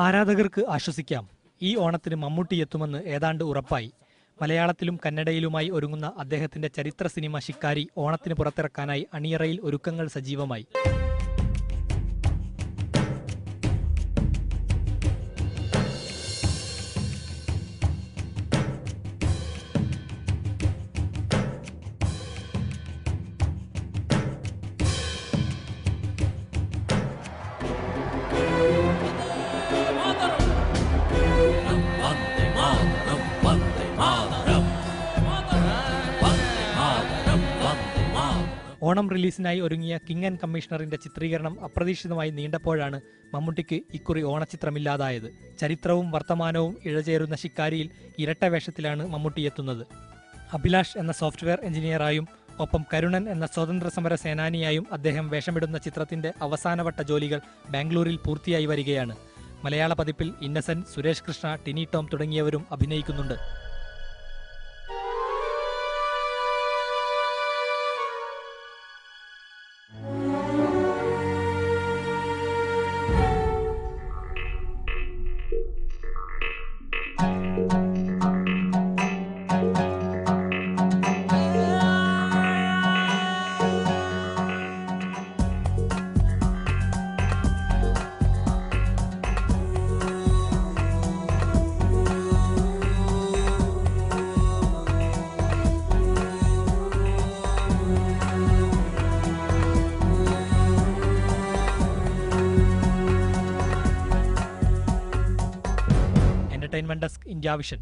ആരാധകർക്ക് ആശ്വസിക്കാം, ഈ ഓണത്തിന് മമ്മൂട്ടി എത്തുമെന്ന് ഏതാണ്ട് ഉറപ്പായി. മലയാളത്തിലും കന്നഡയിലുമായി ഒരുങ്ങുന്ന അദ്ദേഹത്തിന്റെ ചരിത്ര സിനിമ ശിക്കാരി ഓണത്തിന് പുറത്തിറക്കാനായി അണിയറയിൽ ഒരുക്കങ്ങൾ സജീവമായി. ഓണം റിലീസിനായി ഒരുങ്ങിയ കിങ് ആൻഡ് കമ്മീഷണറിന്റെ ചിത്രീകരണം അപ്രതീക്ഷിതമായി നീണ്ടപ്പോഴാണ് മമ്മൂട്ടിക്ക് ഇക്കുറി ഓണച്ചിത്രമില്ലാതായത്. ചരിത്രവും വർത്തമാനവും ഇഴചേരുന്ന ശിക്കാരിയിൽ ഇരട്ട വേഷത്തിലാണ് മമ്മൂട്ടി എത്തുന്നത്. അഭിലാഷ് എന്ന സോഫ്റ്റ്വെയർ എഞ്ചിനീയറായും ഒപ്പം കരുണൻ എന്ന സ്വതന്ത്ര സമര സേനാനിയായും അദ്ദേഹം വേഷമിടുന്ന ചിത്രത്തിന്റെ അവസാനവട്ട ജോലികൾ ബാംഗ്ലൂരിൽ പൂർത്തിയായി വരികയാണ്. മലയാള പതിപ്പിൽ ഇന്നസെന്റ്, സുരേഷ് കൃഷ്ണ, ടിനി ടോം തുടങ്ങിയവരും അഭിനയിക്കുന്നുണ്ട്. Entertainment Desk, India Vision.